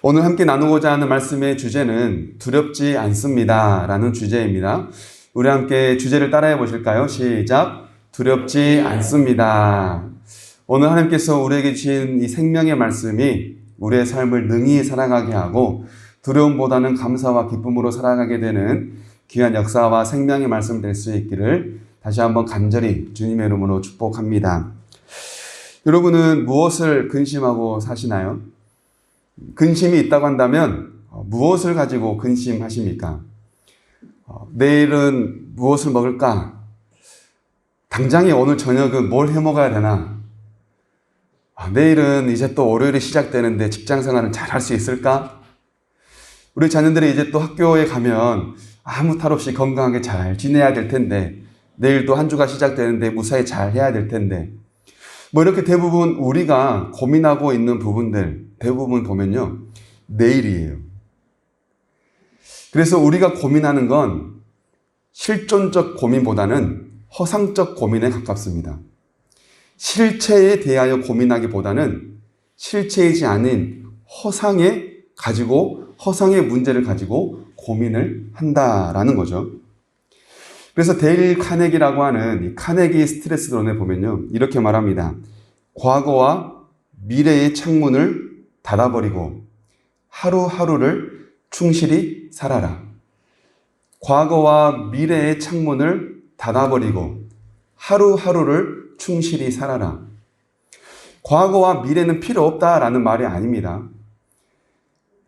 오늘 함께 나누고자 하는 말씀의 주제는 두렵지 않습니다 라는 주제입니다. 우리 함께 주제를 따라해 보실까요? 시작! 두렵지 않습니다. 오늘 하나님께서 우리에게 주신 이 생명의 말씀이 우리의 삶을 능히 살아가게 하고 두려움보다는 감사와 기쁨으로 살아가게 되는 귀한 역사와 생명의 말씀 될 수 있기를 다시 한번 간절히 주님의 이름으로 축복합니다. 여러분은 무엇을 근심하고 사시나요? 근심이 있다고 한다면 무엇을 가지고 근심하십니까? 내일은 무엇을 먹을까? 당장에 오늘 저녁은 뭘 해 먹어야 되나? 내일은 이제 또 월요일이 시작되는데 직장 생활은 잘 할 수 있을까? 우리 자녀들이 이제 또 학교에 가면 아무 탈 없이 건강하게 잘 지내야 될 텐데, 내일 또 한 주가 시작되는데 무사히 잘 해야 될 텐데, 이렇게 대부분 우리가 고민하고 있는 부분들 대부분 보면요, 내일이에요. 그래서 우리가 고민하는 건 실존적 고민보다는 허상적 고민에 가깝습니다. 실체에 대하여 고민하기보다는 실체이지 않은 허상의 문제를 가지고 고민을 한다라는 거죠. 그래서 데일 카네기라고 하는 이 카네기 스트레스론에 보면요, 이렇게 말합니다. 과거와 미래의 창문을 닫아버리고 하루하루를 충실히 살아라. 과거와 미래의 창문을 닫아버리고 하루하루를 충실히 살아라. 과거와 미래는 필요 없다라는 말이 아닙니다.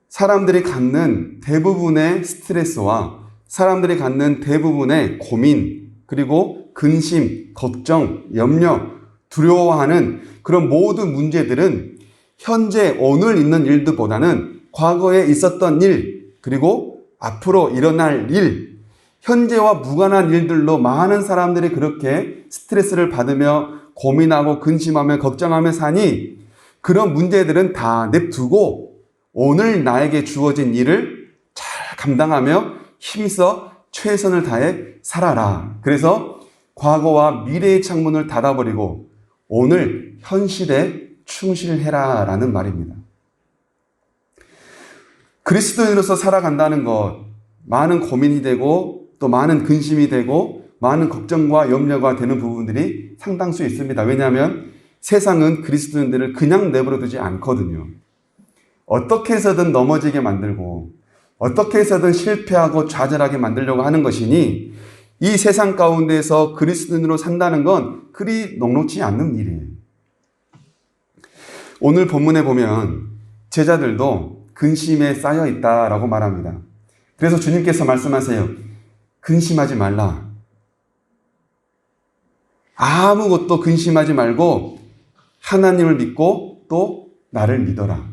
사람들이 갖는 대부분의 스트레스와 사람들이 갖는 대부분의 고민, 그리고 근심, 걱정, 염려, 두려워하는 그런 모든 문제들은 현재 오늘 있는 일들보다는 과거에 있었던 일, 그리고 앞으로 일어날 일, 현재와 무관한 일들로 많은 사람들이 그렇게 스트레스를 받으며 고민하고 근심하며 걱정하며 사니, 그런 문제들은 다 냅두고 오늘 나에게 주어진 일을 잘 감당하며 힘써 최선을 다해 살아라. 그래서 과거와 미래의 창문을 닫아버리고 오늘 현실에 충실해라 라는 말입니다. 그리스도인으로서 살아간다는 것, 많은 고민이 되고 또 많은 근심이 되고 많은 걱정과 염려가 되는 부분들이 상당수 있습니다. 왜냐하면 세상은 그리스도인들을 그냥 내버려 두지 않거든요. 어떻게 해서든 넘어지게 만들고 어떻게 해서든 실패하고 좌절하게 만들려고 하는 것이니 이 세상 가운데서 그리스도인으로 산다는 건 그리 녹록지 않는 일이에요. 오늘 본문에 보면 제자들도 근심에 쌓여 있다라고 말합니다. 그래서 주님께서 말씀하세요. 근심하지 말라. 아무것도 근심하지 말고 하나님을 믿고 또 나를 믿어라.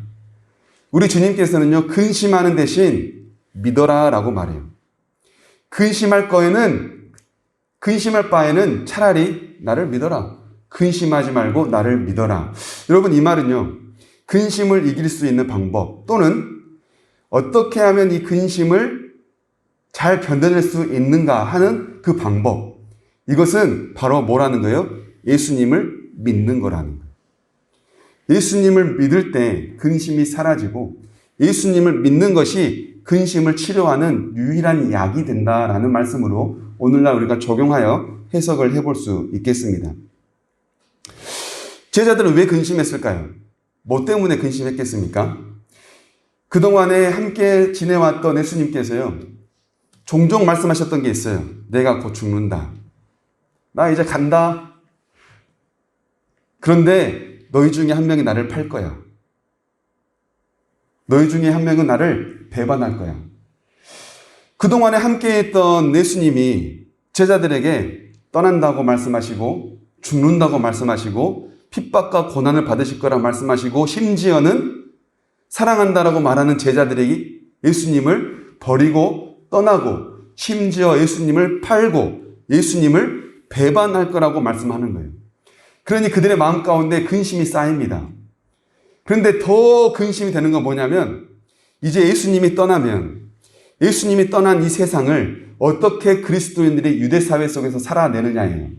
우리 주님께서는요, 근심하는 대신 믿어라 라고 말해요. 근심할 바에는 차라리 나를 믿어라. 근심하지 말고 나를 믿어라. 여러분, 이 말은요, 근심을 이길 수 있는 방법 또는 어떻게 하면 이 근심을 잘 견뎌낼 수 있는가 하는 그 방법, 이것은 바로 뭐라는 거예요? 예수님을 믿는 거라는 거예요. 예수님을 믿을 때 근심이 사라지고 예수님을 믿는 것이 근심을 치료하는 유일한 약이 된다라는 말씀으로 오늘날 우리가 적용하여 해석을 해볼 수 있겠습니다. 제자들은 왜 근심했을까요? 뭐 때문에 근심했겠습니까? 그동안에 함께 지내왔던 예수님께서요, 종종 말씀하셨던 게 있어요. 내가 곧 죽는다. 나 이제 간다. 그런데 너희 중에 한 명이 나를 팔 거야. 너희 중에 한 명은 나를 배반할 거야. 그동안에 함께했던 예수님이 제자들에게 떠난다고 말씀하시고 죽는다고 말씀하시고 핍박과 고난을 받으실 거라 말씀하시고 심지어는 사랑한다라고 말하는 제자들에게 예수님을 버리고 떠나고 심지어 예수님을 팔고 예수님을 배반할 거라고 말씀하는 거예요. 그러니 그들의 마음 가운데 근심이 쌓입니다. 그런데 더 근심이 되는 건 뭐냐면 이제 예수님이 떠나면 예수님이 떠난 이 세상을 어떻게 그리스도인들이 유대사회 속에서 살아내느냐예요.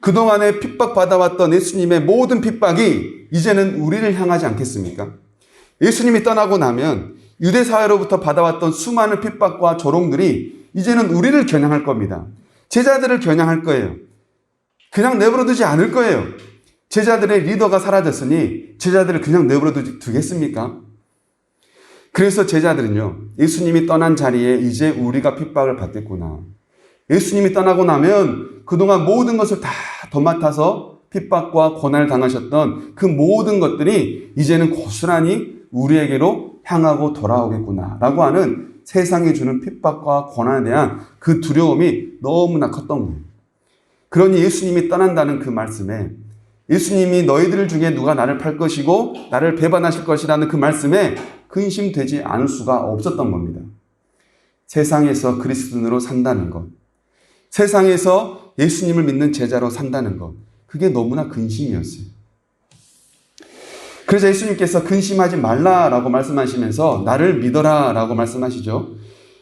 그동안에 핍박받아왔던 예수님의 모든 핍박이 이제는 우리를 향하지 않겠습니까? 예수님이 떠나고 나면 유대 사회로부터 받아왔던 수많은 핍박과 조롱들이 이제는 우리를 겨냥할 겁니다. 제자들을 겨냥할 거예요. 그냥 내버려 두지 않을 거예요. 제자들의 리더가 사라졌으니 제자들을 그냥 내버려 두겠습니까? 그래서 제자들은요, 예수님이 떠난 자리에 이제 우리가 핍박을 받겠구나. 예수님이 떠나고 나면 그동안 모든 것을 다 도맡아서 핍박과 고난을 당하셨던 그 모든 것들이 이제는 고스란히 우리에게로 향하고 돌아오겠구나 라고 하는 세상이 주는 핍박과 고난에 대한 그 두려움이 너무나 컸던 거예요. 그러니 예수님이 떠난다는 그 말씀에, 예수님이 너희들 중에 누가 나를 팔 것이고 나를 배반하실 것이라는 그 말씀에 근심되지 않을 수가 없었던 겁니다. 세상에서 그리스도인으로 산다는 것, 세상에서 예수님을 믿는 제자로 산다는 것, 그게 너무나 근심이었어요. 그래서 예수님께서 근심하지 말라라고 말씀하시면서 나를 믿어라라고 말씀하시죠.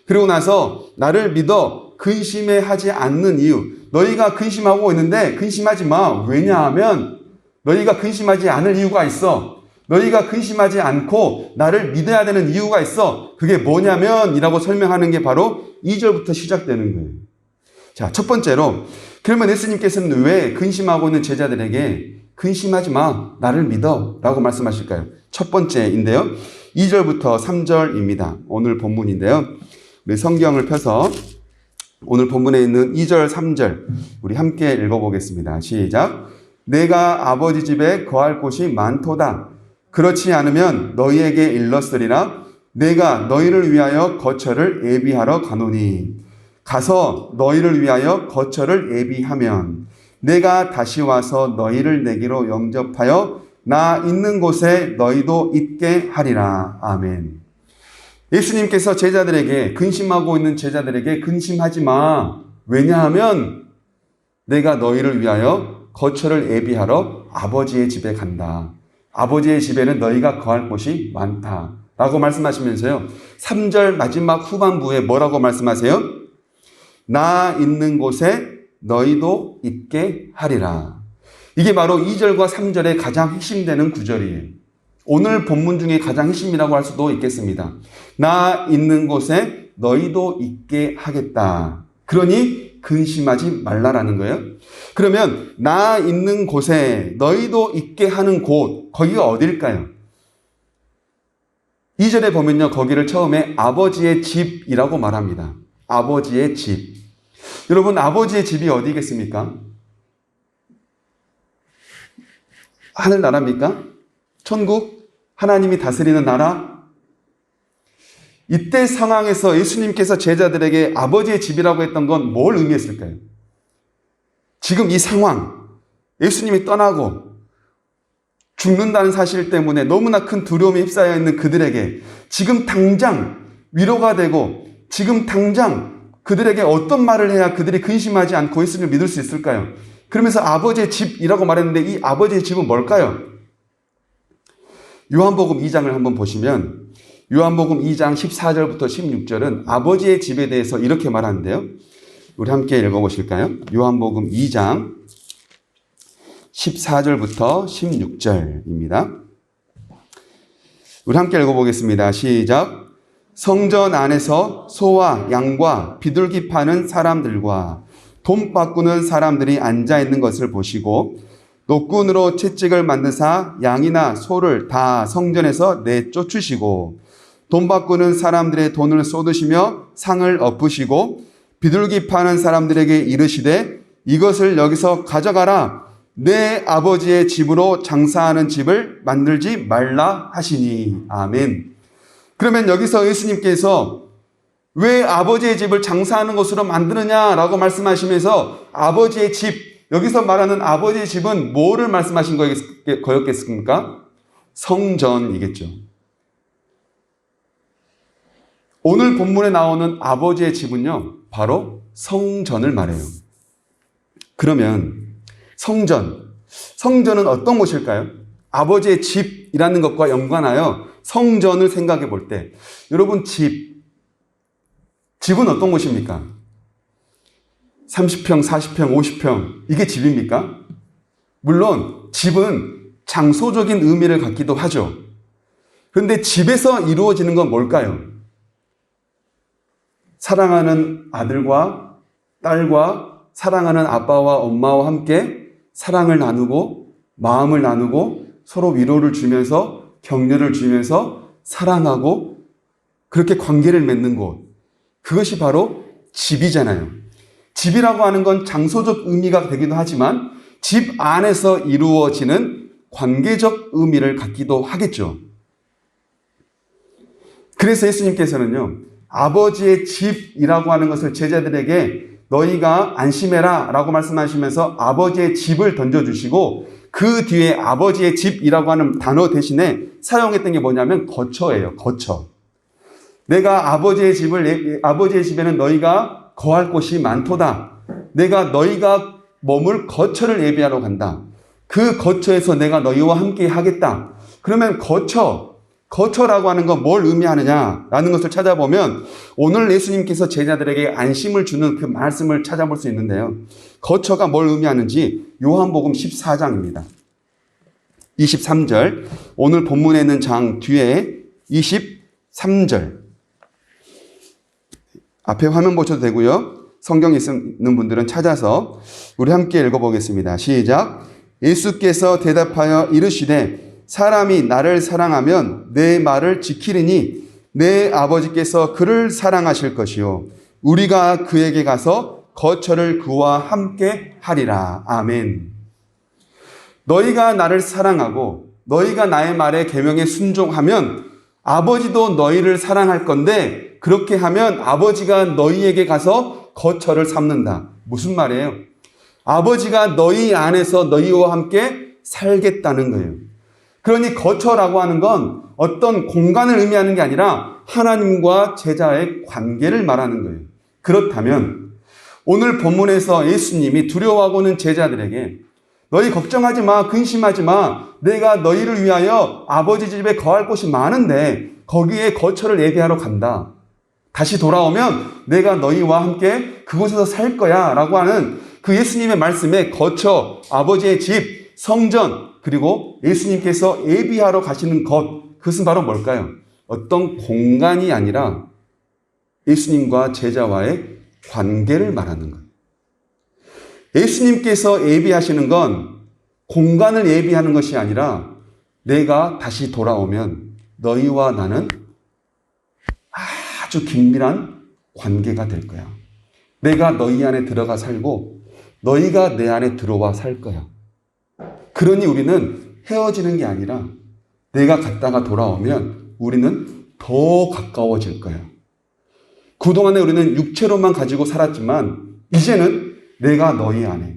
그리고 나서 나를 믿어 근심해 하지 않는 이유, 너희가 근심하고 있는데 근심하지 마. 왜냐하면 너희가 근심하지 않을 이유가 있어. 너희가 근심하지 않고 나를 믿어야 되는 이유가 있어. 그게 뭐냐면 이라고 설명하는 게 바로 2절부터 시작되는 거예요. 자, 첫 번째로, 그러면 예수님께서는 왜 근심하고 있는 제자들에게 근심하지 마, 나를 믿어 라고 말씀하실까요? 첫 번째인데요, 2절부터 3절입니다. 오늘 본문인데요, 우리 성경을 펴서 오늘 본문에 있는 2절, 3절 우리 함께 읽어보겠습니다. 시작. 내가 아버지 집에 거할 곳이 많도다. 그렇지 않으면 너희에게 일렀으리라. 내가 너희를 위하여 거처를 예비하러 가노니 가서 너희를 위하여 거처를 예비하면 내가 다시 와서 너희를 내게로 영접하여 나 있는 곳에 너희도 있게 하리라. 아멘. 예수님께서 제자들에게, 근심하고 있는 제자들에게 근심하지 마. 왜냐하면 내가 너희를 위하여 거처를 예비하러 아버지의 집에 간다. 아버지의 집에는 너희가 거할 곳이 많다. 라고 말씀하시면서요, 3절 마지막 후반부에 뭐라고 말씀하세요? 나 있는 곳에 너희도 있게 하리라. 이게 바로 2절과 3절의 가장 핵심되는 구절이에요. 오늘 본문 중에 가장 핵심이라고 할 수도 있겠습니다. 나 있는 곳에 너희도 있게 하겠다. 그러니 근심하지 말라라는 거예요. 그러면 나 있는 곳에 너희도 있게 하는 곳, 거기가 어딜까요? 2절에 보면요, 거기를 처음에 아버지의 집이라고 말합니다. 아버지의 집. 여러분, 아버지의 집이 어디겠습니까? 하늘나라입니까? 천국? 하나님이 다스리는 나라? 이때 상황에서 예수님께서 제자들에게 아버지의 집이라고 했던 건 뭘 의미했을까요? 지금 이 상황, 예수님이 떠나고 죽는다는 사실 때문에 너무나 큰 두려움에 휩싸여 있는 그들에게 지금 당장 위로가 되고 지금 당장 그들에게 어떤 말을 해야 그들이 근심하지 않고 예수님을 믿을 수 있을까요? 그러면서 아버지의 집이라고 말했는데 이 아버지의 집은 뭘까요? 요한복음 2장을 한번 보시면 요한복음 2장 14절부터 16절은 아버지의 집에 대해서 이렇게 말하는데요. 우리 함께 읽어보실까요? 요한복음 2장 14절부터 16절입니다. 우리 함께 읽어보겠습니다. 시작. 성전 안에서 소와 양과 비둘기 파는 사람들과 돈 바꾸는 사람들이 앉아있는 것을 보시고 노끈으로 채찍을 만드사 양이나 소를 다 성전에서 내쫓으시고 돈 바꾸는 사람들의 돈을 쏟으시며 상을 엎으시고 비둘기 파는 사람들에게 이르시되 이것을 여기서 가져가라. 내 아버지의 집으로 장사하는 집을 만들지 말라 하시니. 아멘. 그러면 여기서 예수님께서 왜 아버지의 집을 장사하는 곳으로 만드느냐라고 말씀하시면서 아버지의 집, 여기서 말하는 아버지의 집은 뭐를 말씀하신 거였겠습니까? 성전이겠죠. 오늘 본문에 나오는 아버지의 집은요, 바로 성전을 말해요. 그러면 성전은 어떤 곳일까요? 아버지의 집이라는 것과 연관하여 성전을 생각해 볼 때, 여러분 집은 어떤 곳입니까? 30평, 40평, 50평, 이게 집입니까? 물론 집은 장소적인 의미를 갖기도 하죠. 그런데 집에서 이루어지는 건 뭘까요? 사랑하는 아들과 딸과 사랑하는 아빠와 엄마와 함께 사랑을 나누고 마음을 나누고 서로 위로를 주면서 격려를 주면서 사랑하고 그렇게 관계를 맺는 곳. 그것이 바로 집이잖아요. 집이라고 하는 건 장소적 의미가 되기도 하지만 집 안에서 이루어지는 관계적 의미를 갖기도 하겠죠. 그래서 예수님께서는요, 아버지의 집이라고 하는 것을 제자들에게 너희가 안심해라 라고 말씀하시면서 아버지의 집을 던져주시고 그 뒤에 아버지의 집이라고 하는 단어 대신에 사용했던 게 뭐냐면 거처예요. 거처. 내가 아버지의 집에는 너희가 거할 곳이 많도다. 내가 너희가 머물 거처를 예비하러 간다. 그 거처에서 내가 너희와 함께 하겠다. 그러면 거처라고 하는 건 뭘 의미하느냐라는 것을 찾아보면 오늘 예수님께서 제자들에게 안심을 주는 그 말씀을 찾아볼 수 있는데요. 거처가 뭘 의미하는지 요한복음 14장입니다. 23절, 오늘 본문에 있는 장 뒤에 23절. 앞에 화면 보셔도 되고요. 성경 있는 분들은 찾아서 우리 함께 읽어보겠습니다. 시작. 예수께서 대답하여 이르시되 사람이 나를 사랑하면 내 말을 지키리니 내 아버지께서 그를 사랑하실 것이요 우리가 그에게 가서 거처를 그와 함께 하리라. 아멘. 너희가 나를 사랑하고 너희가 나의 말에 계명에 순종하면 아버지도 너희를 사랑할 건데 그렇게 하면 아버지가 너희에게 가서 거처를 삼는다. 무슨 말이에요? 아버지가 너희 안에서 너희와 함께 살겠다는 거예요. 그러니 거처라고 하는 건 어떤 공간을 의미하는 게 아니라 하나님과 제자의 관계를 말하는 거예요. 그렇다면 오늘 본문에서 예수님이 두려워하고는 제자들에게 너희 걱정하지 마, 근심하지 마. 내가 너희를 위하여 아버지 집에 거할 곳이 많은데 거기에 거처를 예비하러 간다. 다시 돌아오면 내가 너희와 함께 그곳에서 살 거야 라고 하는 그 예수님의 말씀에 거처, 아버지의 집, 성전, 그리고 예수님께서 예비하러 가시는 것, 그것은 바로 뭘까요? 어떤 공간이 아니라 예수님과 제자와의 관계를 말하는 거예요. 예수님께서 예비하시는 건 공간을 예비하는 것이 아니라 내가 다시 돌아오면 너희와 나는 아주 긴밀한 관계가 될 거야. 내가 너희 안에 들어가 살고 너희가 내 안에 들어와 살 거야. 그러니 우리는 헤어지는 게 아니라 내가 갔다가 돌아오면 우리는 더 가까워질 거야. 그동안에 우리는 육체로만 가지고 살았지만 이제는 내가 너희 안에,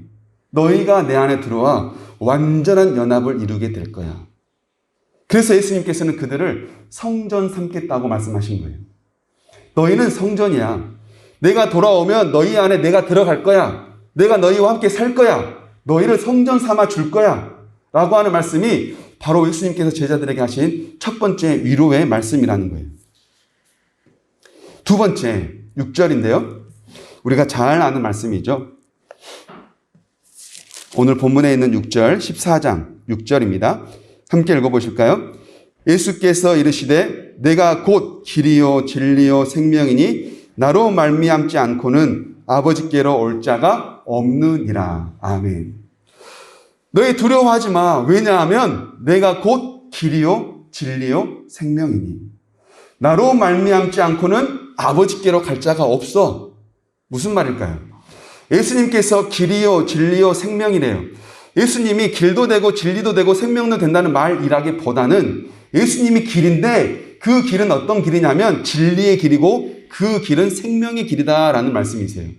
너희가 내 안에 들어와 완전한 연합을 이루게 될 거야. 그래서 예수님께서는 그들을 성전 삼겠다고 말씀하신 거예요. 너희는 성전이야. 내가 돌아오면 너희 안에 내가 들어갈 거야. 내가 너희와 함께 살 거야. 너희를 성전 삼아 줄 거야. 라고 하는 말씀이 바로 예수님께서 제자들에게 하신 첫 번째 위로의 말씀이라는 거예요. 두 번째, 6절인데요. 우리가 잘 아는 말씀이죠. 오늘 본문에 있는 6절, 14장 6절입니다. 함께 읽어보실까요? 예수께서 이르시되 내가 곧 길이요 진리요 생명이니 나로 말미암지 않고는 아버지께로 올 자가 없느니라. 아멘. 너희 두려워하지 마. 왜냐하면 내가 곧 길이요 진리요 생명이니 나로 말미암지 않고는 아버지께로 갈 자가 없어. 무슨 말일까요? 예수님께서 길이요 진리요 생명이래요. 예수님이 길도 되고 진리도 되고 생명도 된다는 말이라기보다는 예수님이 길인데 그 길은 어떤 길이냐면 진리의 길이고 그 길은 생명의 길이다라는 말씀이세요.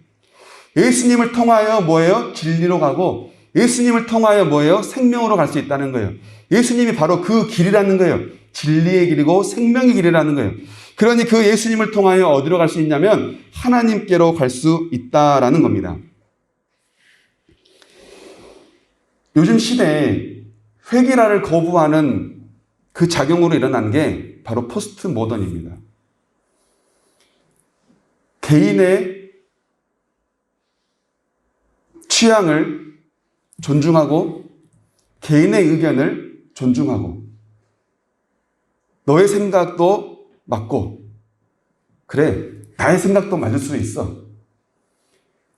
예수님을 통하여 뭐예요? 진리로 가고 예수님을 통하여 뭐예요? 생명으로 갈 수 있다는 거예요. 예수님이 바로 그 길이라는 거예요. 진리의 길이고 생명의 길이라는 거예요. 그러니 그 예수님을 통하여 어디로 갈 수 있냐면 하나님께로 갈 수 있다라는 겁니다. 요즘 시대에 회개라를 거부하는 그 작용으로 일어난 게 바로 포스트 모던입니다. 개인의 취향을 존중하고 개인의 의견을 존중하고 너의 생각도 맞고, 그래, 나의 생각도 맞을 수 있어.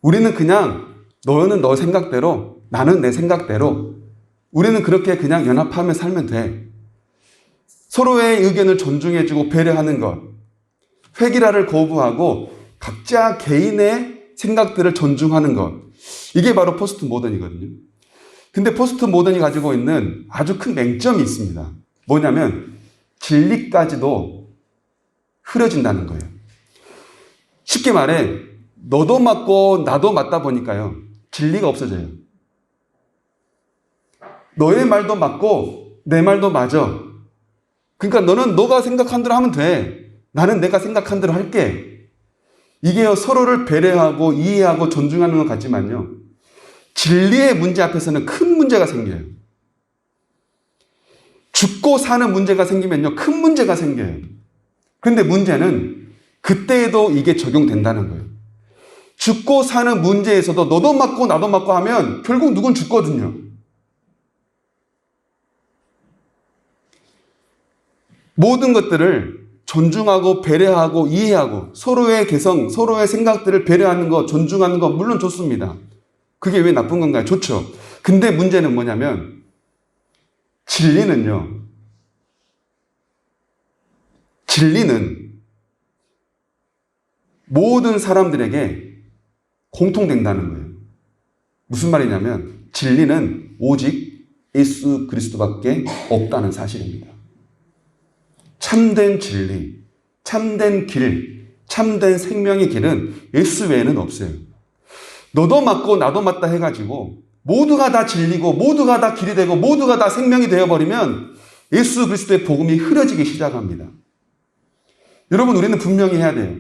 우리는 그냥 너는 너 생각대로, 나는 내 생각대로, 우리는 그렇게 그냥 연합하며 살면 돼. 서로의 의견을 존중해주고 배려하는 것, 획일화를 거부하고 각자 개인의 생각들을 존중하는 것, 이게 바로 포스트 모던이거든요. 근데 포스트 모던이 가지고 있는 아주 큰 맹점이 있습니다. 뭐냐면 진리까지도 흐려진다는 거예요. 쉽게 말해 너도 맞고 나도 맞다 보니까요, 진리가 없어져요. 너의 말도 맞고 내 말도 맞아. 그러니까 너는 너가 생각한 대로 하면 돼. 나는 내가 생각한 대로 할게. 이게요, 서로를 배려하고 이해하고 존중하는 것 같지만요, 진리의 문제 앞에서는 큰 문제가 생겨요. 죽고 사는 문제가 생기면요, 큰 문제가 생겨요. 그런데 문제는 그때에도 이게 적용된다는 거예요. 죽고 사는 문제에서도 너도 맞고 나도 맞고 하면 결국 누군 죽거든요. 모든 것들을 존중하고 배려하고 이해하고 서로의 개성, 서로의 생각들을 배려하는 것, 존중하는 것 물론 좋습니다. 그게 왜 나쁜 건가요? 좋죠. 근데 문제는 뭐냐면 진리는 모든 사람들에게 공통된다는 거예요. 무슨 말이냐면 진리는 오직 예수 그리스도밖에 없다는 사실입니다. 참된 진리, 참된 길, 참된 생명의 길은 예수 외에는 없어요. 너도 맞고 나도 맞다 해가지고 모두가 다 진리고 모두가 다 길이 되고 모두가 다 생명이 되어버리면 예수 그리스도의 복음이 흐려지기 시작합니다. 여러분, 우리는 분명히 해야 돼요.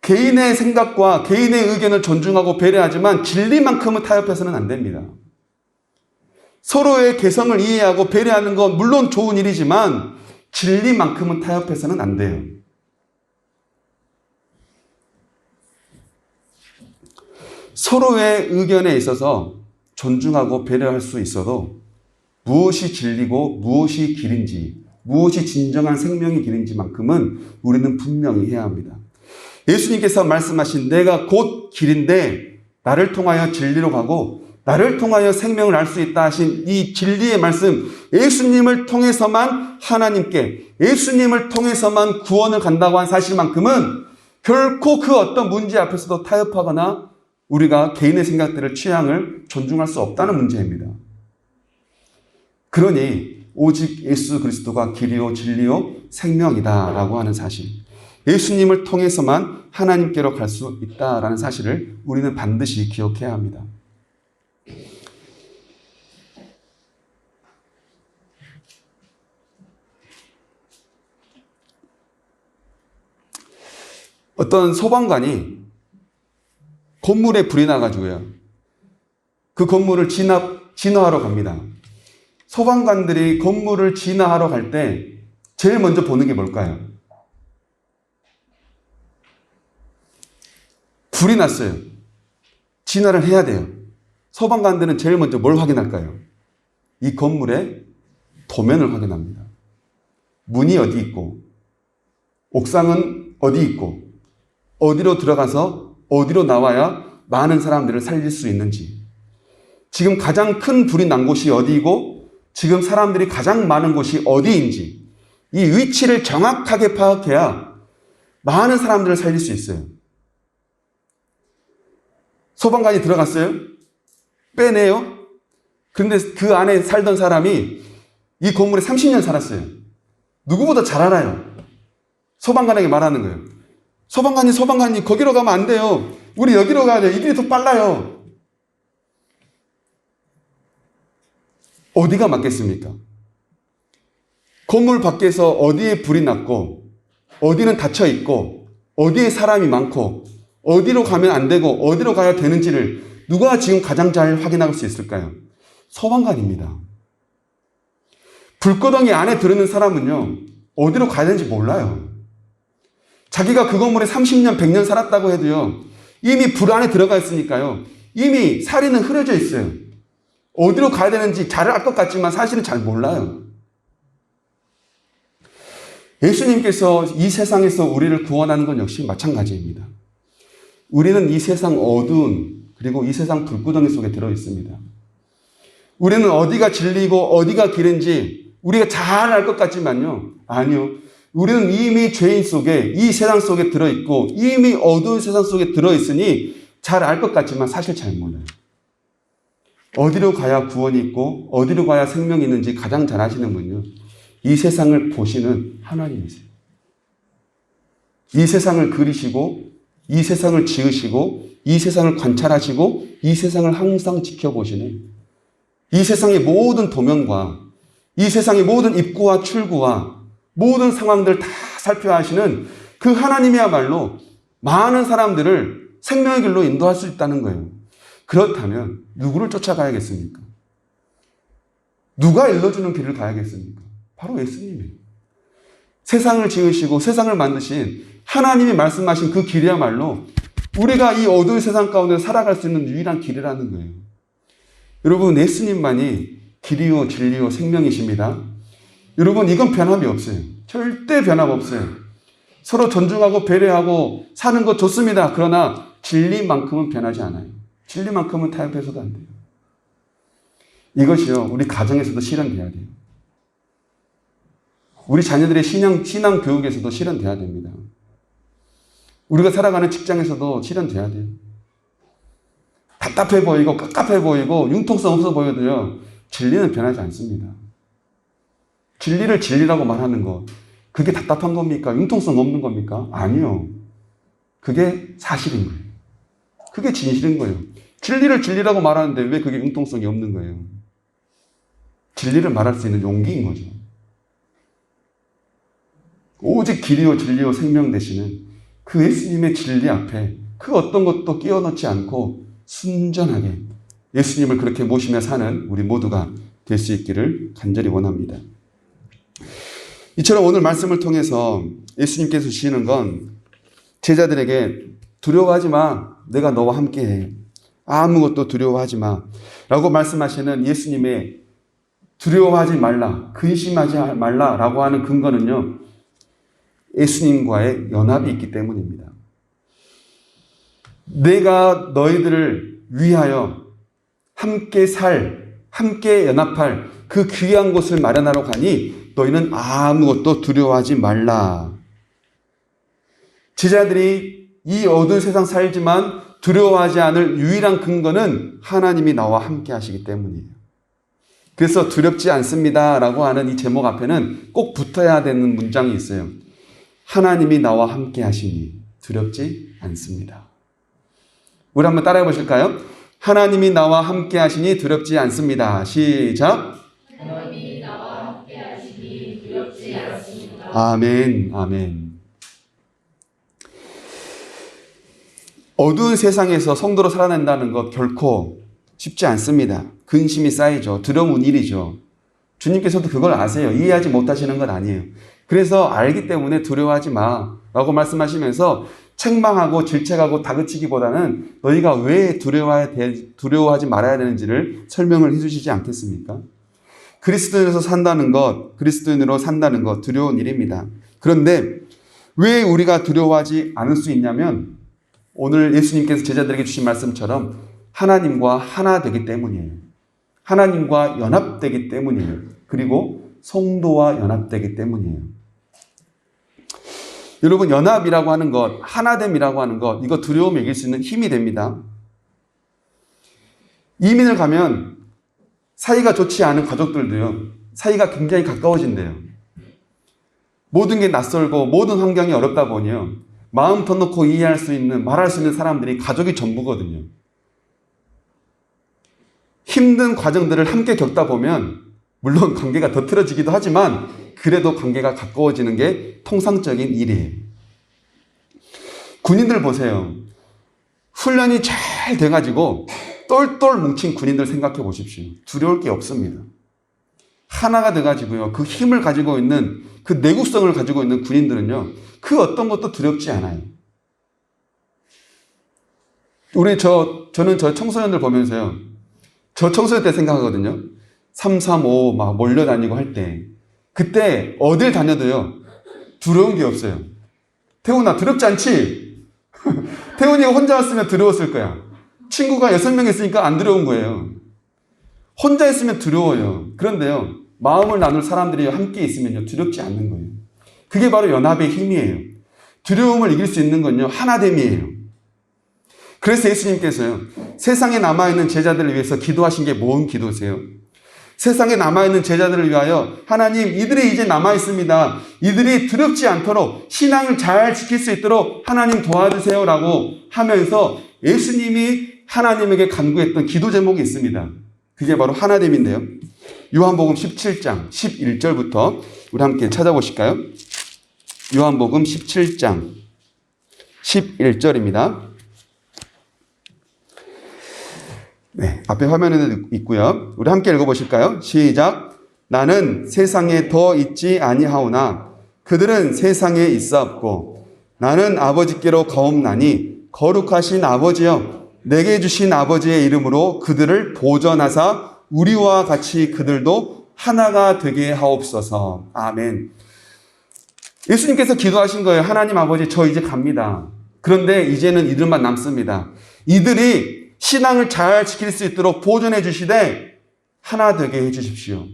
개인의 생각과 개인의 의견을 존중하고 배려하지만 진리만큼은 타협해서는 안 됩니다. 서로의 개성을 이해하고 배려하는 건 물론 좋은 일이지만 진리만큼은 타협해서는 안 돼요. 서로의 의견에 있어서 존중하고 배려할 수 있어도 무엇이 진리고 무엇이 길인지, 무엇이 진정한 생명의 길인지만큼은 우리는 분명히 해야 합니다. 예수님께서 말씀하신 내가 곧 길인데 나를 통하여 진리로 가고 나를 통하여 생명을 알 수 있다 하신 이 진리의 말씀, 예수님을 통해서만 하나님께, 예수님을 통해서만 구원을 간다고 한 사실만큼은 결코 그 어떤 문제 앞에서도 타협하거나 우리가 개인의 생각들을 취향을 존중할 수 없다는 문제입니다. 그러니 오직 예수 그리스도가 길이요 진리요 생명이다라고 하는 사실, 예수님을 통해서만 하나님께로 갈 수 있다라는 사실을 우리는 반드시 기억해야 합니다. 어떤 소방관이 건물에 불이 나가지고요, 그 건물을 진화하러 갑니다. 소방관들이 건물을 진화하러 갈 때 제일 먼저 보는 게 뭘까요? 불이 났어요. 진화를 해야 돼요. 소방관들은 제일 먼저 뭘 확인할까요? 이 건물의 도면을 확인합니다. 문이 어디 있고, 옥상은 어디 있고, 어디로 들어가서 어디로 나와야 많은 사람들을 살릴 수 있는지, 지금 가장 큰 불이 난 곳이 어디이고 지금 사람들이 가장 많은 곳이 어디인지, 이 위치를 정확하게 파악해야 많은 사람들을 살릴 수 있어요. 소방관이 들어갔어요? 빼내요? 그런데 그 안에 살던 사람이 이 건물에 30년 살았어요. 누구보다 잘 알아요. 소방관에게 말하는 거예요. 소방관님, 거기로 가면 안 돼요. 우리 여기로 가야 돼요. 이 길이 더 빨라요. 어디가 맞겠습니까? 건물 밖에서 어디에 불이 났고, 어디는 닫혀 있고, 어디에 사람이 많고, 어디로 가면 안 되고, 어디로 가야 되는지를 누가 지금 가장 잘 확인할 수 있을까요? 소방관입니다. 불구덩이 안에 들어있는 사람은요, 어디로 가야 되는지 몰라요. 자기가 그 건물에 30년, 100년 살았다고 해도요, 이미 불 안에 들어가 있으니까요, 이미 사리는 흐려져 있어요. 어디로 가야 되는지 잘 알 것 같지만 사실은 잘 몰라요. 예수님께서 이 세상에서 우리를 구원하는 건 역시 마찬가지입니다. 우리는 이 세상 어두운 그리고 이 세상 불구덩이 속에 들어 있습니다. 우리는 어디가 진리고 어디가 길인지 우리가 잘 알 것 같지만요. 아니요. 우리는 이미 죄인 속에 이 세상 속에 들어있고 이미 어두운 세상 속에 들어있으니 잘 알 것 같지만 사실 잘 몰라요. 어디로 가야 구원이 있고 어디로 가야 생명이 있는지 가장 잘 아시는 분요. 이 세상을 보시는 하나님이세요. 이 세상을 그리시고 이 세상을 지으시고 이 세상을 관찰하시고 이 세상을 항상 지켜보시는 이 세상의 모든 도면과 이 세상의 모든 입구와 출구와 모든 상황들을 다 살펴하시는 그 하나님이야말로 많은 사람들을 생명의 길로 인도할 수 있다는 거예요. 그렇다면 누구를 쫓아가야겠습니까? 누가 일러주는 길을 가야겠습니까? 바로 예수님이에요. 세상을 지으시고 세상을 만드신 하나님이 말씀하신 그 길이야말로 우리가 이 어두운 세상 가운데 살아갈 수 있는 유일한 길이라는 거예요. 여러분, 예수님만이 길이요 진리요 생명이십니다. 여러분, 이건 변함이 없어요. 절대 변함 없어요. 서로 존중하고 배려하고 사는 것 좋습니다. 그러나 진리만큼은 변하지 않아요. 진리만큼은 타협해서도 안 돼요. 이것이요, 우리 가정에서도 실현돼야 돼요. 우리 자녀들의 신앙 교육에서도 실현돼야 됩니다. 우리가 살아가는 직장에서도 실현돼야 돼요. 답답해 보이고 깝깝해 보이고 융통성 없어 보여도요, 진리는 변하지 않습니다. 진리를 진리라고 말하는 것, 그게 답답한 겁니까? 융통성 없는 겁니까? 아니요. 그게 사실인 거예요. 그게 진실인 거예요. 진리를 진리라고 말하는데 왜 그게 융통성이 없는 거예요? 진리를 말할 수 있는 용기인 거죠. 오직 길이요 진리요 생명 되시는 그 예수님의 진리 앞에 그 어떤 것도 끼워 넣지 않고 순전하게 예수님을 그렇게 모시며 사는 우리 모두가 될 수 있기를 간절히 원합니다. 이처럼 오늘 말씀을 통해서 예수님께서 주시는 건 제자들에게 두려워하지 마. 내가 너와 함께해. 아무것도 두려워하지 마. 라고 말씀하시는 예수님의 두려워하지 말라, 근심하지 말라라고 하는 근거는요, 예수님과의 연합이 있기 때문입니다. 내가 너희들을 위하여 함께 연합할 그 귀한 곳을 마련하러 가니 너희는 아무것도 두려워하지 말라. 제자들이 이 어두운 세상 살지만 두려워하지 않을 유일한 근거는 하나님이 나와 함께 하시기 때문이에요. 그래서 두렵지 않습니다 라고 하는 이 제목 앞에는 꼭 붙어야 되는 문장이 있어요. 하나님이 나와 함께 하시니 두렵지 않습니다. 우리 한번 따라해 보실까요? 하나님이 나와 함께 하시니 두렵지 않습니다. 시작. 하나님이 나와 함께 하시니 두렵지 않습니다. 아멘, 아멘. 어두운 세상에서 성도로 살아낸다는 것 결코 쉽지 않습니다. 근심이 쌓이죠. 두려운 일이죠. 주님께서도 그걸 아세요. 이해하지 못하시는 건 아니에요. 그래서 알기 때문에 두려워하지 마 라고 말씀하시면서 책망하고 질책하고 다그치기보다는 너희가 왜 두려워하지 말아야 되는지를 설명을 해주시지 않겠습니까? 그리스도인으로 산다는 것 두려운 일입니다. 그런데 왜 우리가 두려워하지 않을 수 있냐면 오늘 예수님께서 제자들에게 주신 말씀처럼 하나님과 하나 되기 때문이에요. 하나님과 연합되기 때문이에요. 그리고 성도와 연합되기 때문이에요. 여러분, 연합이라고 하는 것, 하나됨이라고 하는 것, 이거 두려움을 이길 수 있는 힘이 됩니다. 이민을 가면 사이가 좋지 않은 가족들도요, 사이가 굉장히 가까워진대요. 모든 게 낯설고 모든 환경이 어렵다 보니요, 마음 터놓고 이해할 수 있는, 말할 수 있는 사람들이 가족이 전부거든요. 힘든 과정들을 함께 겪다 보면 물론 관계가 더 틀어지기도 하지만 그래도 관계가 가까워지는 게 통상적인 일이에요. 군인들 보세요. 훈련이 잘 돼가지고 똘똘 뭉친 군인들 생각해 보십시오. 두려울 게 없습니다. 하나가 돼가지고요, 그 힘을 가지고 있는, 그 내구성을 가지고 있는 군인들은요, 그 어떤 것도 두렵지 않아요. 저는 저 청소년들 보면서요, 저 청소년 때 생각하거든요. 335 막 몰려다니고 할 때. 그때 어딜 다녀도요, 두려운 게 없어요. 태훈아, 두렵지 않지? 태훈이가 혼자 왔으면 두려웠을 거야. 친구가 6명 있으니까 안 두려운 거예요. 혼자 있으면 두려워요. 그런데요, 마음을 나눌 사람들이 함께 있으면요, 두렵지 않는 거예요. 그게 바로 연합의 힘이에요. 두려움을 이길 수 있는 건요, 하나됨이에요. 그래서 예수님께서요, 세상에 남아있는 제자들을 위해서 기도하신 게 뭔 기도세요? 세상에 남아있는 제자들을 위하여 하나님, 이들이 이제 남아있습니다. 이들이 두렵지 않도록 신앙을 잘 지킬 수 있도록 하나님 도와주세요 라고 하면서 예수님이 하나님에게 간구했던 기도 제목이 있습니다. 그게 바로 하나됨인데요. 요한복음 17장 11절부터 우리 함께 찾아보실까요? 요한복음 17장 11절입니다. 네, 앞에 화면에도 있고요. 우리 함께 읽어보실까요? 시작. 나는 세상에 더 있지 아니하오나 그들은 세상에 있사옵고 나는 아버지께로 가옵나니 거룩하신 아버지여 내게 주신 아버지의 이름으로 그들을 보전하사 우리와 같이 그들도 하나가 되게 하옵소서. 아멘. 예수님께서 기도하신 거예요. 하나님 아버지, 저 이제 갑니다. 그런데 이제는 이들만 남습니다. 이들이 신앙을 잘 지킬 수 있도록 보존해 주시되 하나 되게 해 주십시오.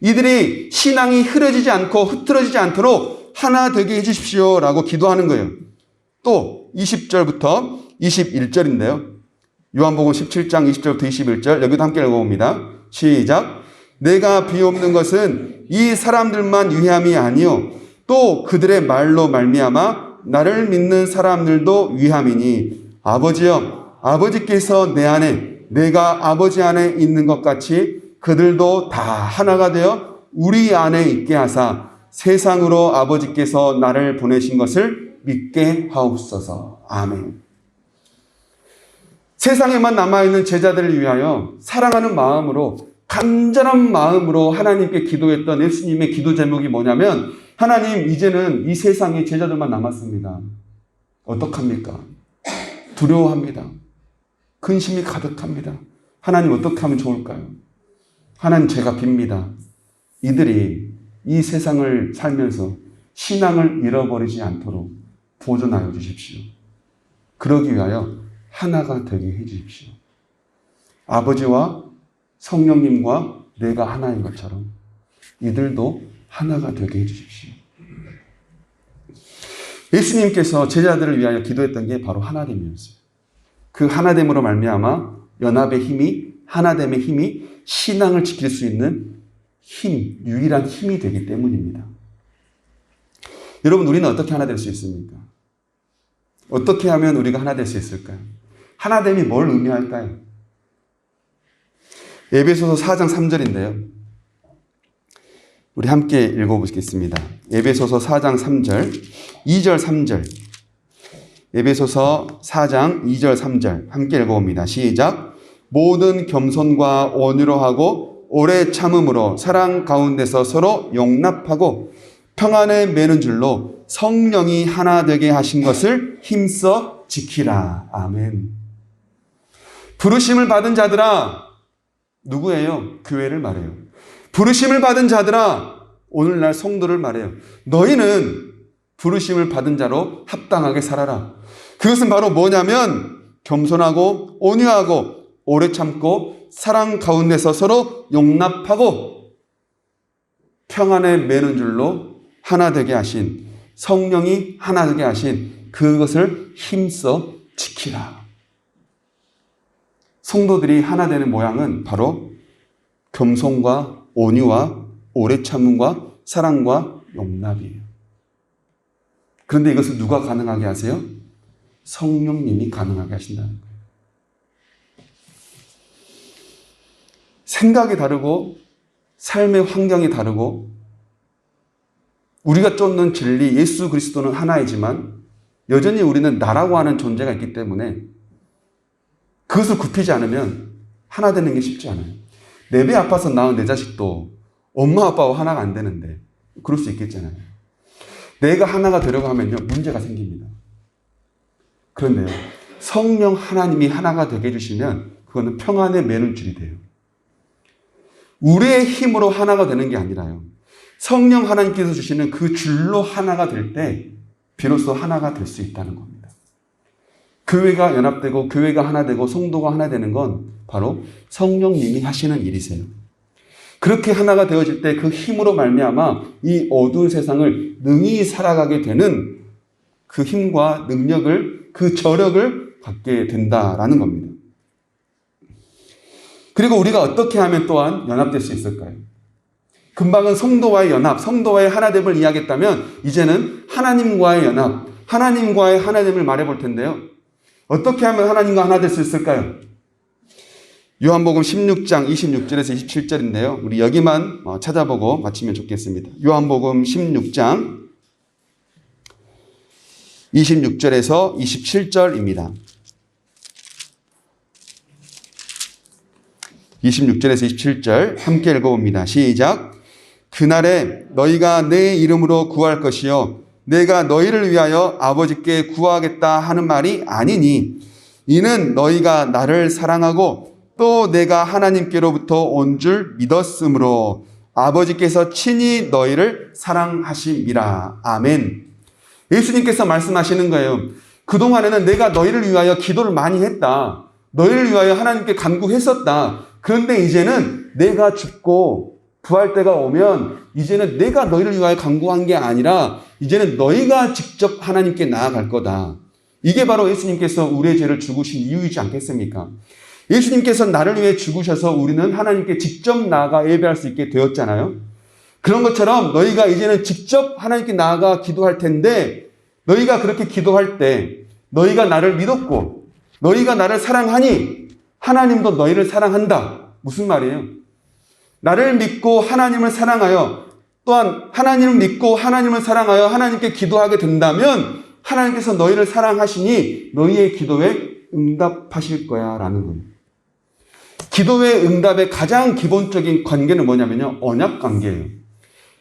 이들이 신앙이 흐려지지 않고 흐트러지지 않도록 하나 되게 해 주십시오 라고 기도하는 거예요. 또 20절부터 21절인데요. 요한복음 17장 20절부터 21절 여기도 함께 읽어봅니다. 시작. 내가 비옵는 것은 이 사람들만 위함이 아니요 또 그들의 말로 말미암아 나를 믿는 사람들도 위함이니 아버지여 아버지께서 내 안에 내가 아버지 안에 있는 것 같이 그들도 다 하나가 되어 우리 안에 있게 하사 세상으로 아버지께서 나를 보내신 것을 믿게 하옵소서. 아멘. 세상에만 남아있는 제자들을 위하여 사랑하는 마음으로 간절한 마음으로 하나님께 기도했던 예수님의 기도 제목이 뭐냐면 하나님, 이제는 이 세상에 제자들만 남았습니다. 어떡합니까? 두려워합니다. 근심이 가득합니다. 하나님, 어떻게 하면 좋을까요? 하나님, 제가 빕니다. 이들이 이 세상을 살면서 신앙을 잃어버리지 않도록 보존하여 주십시오. 그러기 위하여 하나가 되게 해 주십시오. 아버지와 성령님과 내가 하나인 것처럼 이들도 하나가 되게 해 주십시오. 예수님께서 제자들을 위하여 기도했던 게 바로 하나됨이었어요. 그 하나됨으로 말미암아 연합의 힘이, 하나됨의 힘이 신앙을 지킬 수 있는 힘, 유일한 힘이 되기 때문입니다. 여러분, 우리는 어떻게 하나 될 수 있습니까? 어떻게 하면 우리가 하나 될 수 있을까요? 하나됨이 뭘 의미할까요? 에베소서 4장 3절인데요. 우리 함께 읽어보겠습니다. 에베소서 4장 3절, 2절, 3절. 에베소서 4장 2절, 3절. 함께 읽어봅니다. 시작. 모든 겸손과 온유로 하고 오래 참음으로 사랑 가운데서 서로 용납하고 평안에 매는 줄로 성령이 하나 되게 하신 것을 힘써 지키라. 아멘. 부르심을 받은 자들아, 누구예요? 교회를 말해요. 부르심을 받은 자들아, 오늘날 성도를 말해요. 너희는 부르심을 받은 자로 합당하게 살아라. 그것은 바로 뭐냐면 겸손하고 온유하고 오래 참고 사랑 가운데서 서로 용납하고 평안에 매는 줄로 하나 되게 하신, 성령이 하나 되게 하신 그것을 힘써 지키라. 성도들이 하나 되는 모양은 바로 겸손과 온유와 오래 참음과 사랑과 용납이에요. 그런데 이것을 누가 가능하게 하세요? 성령님이 가능하게 하신다는 거예요. 생각이 다르고 삶의 환경이 다르고 우리가 쫓는 진리 예수 그리스도는 하나이지만 여전히 우리는 나라고 하는 존재가 있기 때문에 그것을 굽히지 않으면 하나 되는 게 쉽지 않아요. 내 배 아파서 낳은 내 자식도 엄마 아빠와 하나가 안 되는데 그럴 수 있겠잖아요. 내가 하나가 되려고 하면요 문제가 생깁니다. 그런데요 성령 하나님이 하나가 되게 해주시면 그거는 평안에 매는 줄이 돼요. 우리의 힘으로 하나가 되는 게 아니라요 성령 하나님께서 주시는 그 줄로 하나가 될 때 비로소 하나가 될 수 있다는 겁니다. 교회가 연합되고 교회가 하나 되고 성도가 하나 되는 건 바로 성령님이 하시는 일이세요. 그렇게 하나가 되어질 때 그 힘으로 말미암아 이 어두운 세상을 능히 살아가게 되는 그 힘과 능력을, 그 저력을 갖게 된다라는 겁니다. 그리고 우리가 어떻게 하면 또한 연합될 수 있을까요? 금방은 성도와의 연합, 성도와의 하나됨을 이야기했다면 이제는 하나님과의 연합, 하나님과의 하나됨을 말해볼 텐데요. 어떻게 하면 하나님과 하나 될 수 있을까요? 요한복음 16장 26절에서 27절인데요. 우리 여기만 찾아보고 마치면 좋겠습니다. 요한복음 16장 26절에서 27절입니다. 26절에서 27절 함께 읽어봅니다. 시작. 그날에 너희가 내 이름으로 구할 것이요 내가 너희를 위하여 아버지께 구하겠다 하는 말이 아니니 이는 너희가 나를 사랑하고 또 내가 하나님께로부터 온 줄 믿었으므로 아버지께서 친히 너희를 사랑하심이라. 아멘. 예수님께서 말씀하시는 거예요. 그동안에는 내가 너희를 위하여 기도를 많이 했다. 너희를 위하여 하나님께 간구했었다. 그런데 이제는 내가 죽고 부활 때가 오면 이제는 내가 너희를 위하여 간구한 게 아니라 이제는 너희가 직접 하나님께 나아갈 거다. 이게 바로 예수님께서 우리의 죄를 죽으신 이유이지 않겠습니까? 예수님께서 나를 위해 죽으셔서 우리는 하나님께 직접 나아가 예배할 수 있게 되었잖아요. 그런 것처럼 너희가 이제는 직접 하나님께 나아가 기도할 텐데 너희가 그렇게 기도할 때 너희가 나를 믿었고 너희가 나를 사랑하니 하나님도 너희를 사랑한다. 무슨 말이에요? 나를 믿고 하나님을 사랑하여 또한 하나님을 믿고 하나님을 사랑하여 하나님께 기도하게 된다면 하나님께서 너희를 사랑하시니 너희의 기도에 응답하실 거야 라는 거예요. 기도의 응답의 가장 기본적인 관계는 뭐냐면요. 언약 관계예요.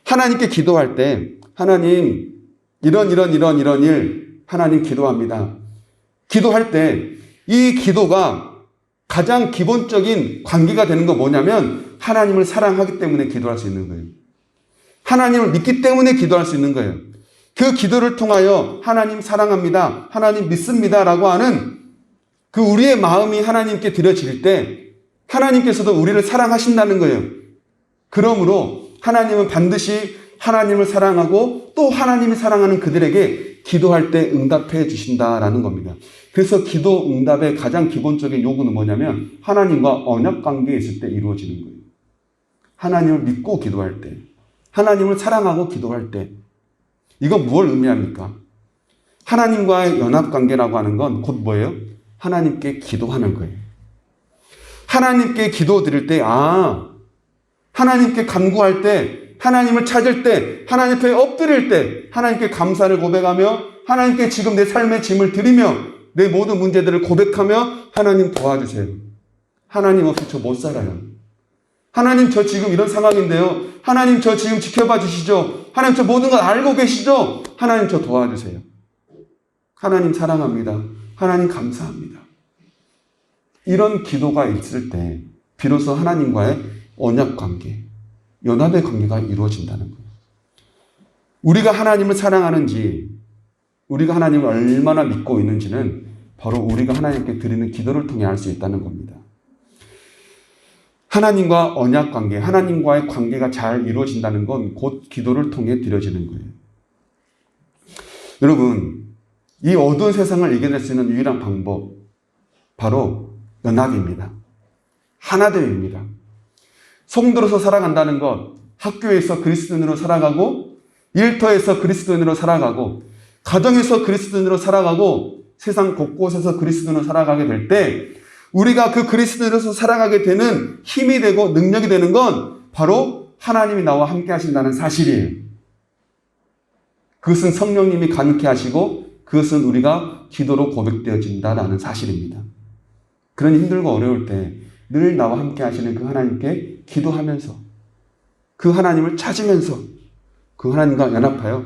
하나님께 기도할 때 하나님 이런 일 하나님 기도합니다. 기도할 때 이 기도가 가장 기본적인 관계가 되는 거 뭐냐면 하나님을 사랑하기 때문에 기도할 수 있는 거예요. 하나님을 믿기 때문에 기도할 수 있는 거예요. 그 기도를 통하여 하나님 사랑합니다. 하나님 믿습니다. 라고 하는 그 우리의 마음이 하나님께 드려질 때 하나님께서도 우리를 사랑하신다는 거예요. 그러므로 하나님은 반드시 하나님을 사랑하고 또 하나님이 사랑하는 그들에게 기도할 때 응답해 주신다라는 겁니다. 그래서 기도 응답의 가장 기본적인 요구는 뭐냐면 하나님과 언약 관계에 있을 때 이루어지는 거예요. 하나님을 믿고 기도할 때, 하나님을 사랑하고 기도할 때. 이건 무엇을 의미합니까? 하나님과의 연합 관계라고 하는 건 곧 뭐예요? 하나님께 기도하는 거예요. 하나님께 기도 드릴 때, 하나님께 간구할 때, 하나님을 찾을 때, 하나님 앞에 엎드릴 때, 하나님께 감사를 고백하며, 하나님께 지금 내 삶의 짐을 드리며, 내 모든 문제들을 고백하며, 하나님 도와주세요. 하나님 없이 저 못 살아요. 하나님 저 지금 이런 상황인데요. 하나님 저 지금 지켜봐 주시죠. 하나님 저 모든 걸 알고 계시죠. 하나님 저 도와주세요. 하나님 사랑합니다. 하나님 감사합니다. 이런 기도가 있을 때 비로소 하나님과의 언약 관계, 연합의 관계가 이루어진다는 거예요. 우리가 하나님을 사랑하는지, 우리가 하나님을 얼마나 믿고 있는지는 바로 우리가 하나님께 드리는 기도를 통해 알 수 있다는 겁니다. 하나님과 언약 관계, 하나님과의 관계가 잘 이루어진다는 건 곧 기도를 통해 드려지는 거예요. 여러분, 이 어두운 세상을 이겨낼 수 있는 유일한 방법, 바로 연합입니다. 하나됨입니다. 성도로서 살아간다는 것, 학교에서 그리스도인으로 살아가고, 일터에서 그리스도인으로 살아가고, 가정에서 그리스도인으로 살아가고, 세상 곳곳에서 그리스도인으로 살아가게 될 때, 우리가 그 그리스도인으로서 살아가게 되는 힘이 되고 능력이 되는 건 바로 하나님이 나와 함께 하신다는 사실이에요. 그것은 성령님이 가능케 하시고 그것은 우리가 기도로 고백되어진다는 사실입니다. 그런 힘들고 어려울 때 늘 나와 함께 하시는 그 하나님께 기도하면서 그 하나님을 찾으면서 그 하나님과 연합하여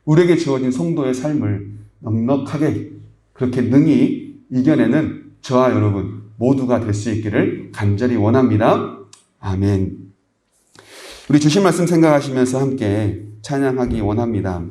우리에게 주어진 성도의 삶을 넉넉하게 그렇게 능히 이겨내는 저와 여러분 모두가 될 수 있기를 간절히 원합니다. 아멘. 우리 주신 말씀 생각하시면서 함께 찬양하기 원합니다.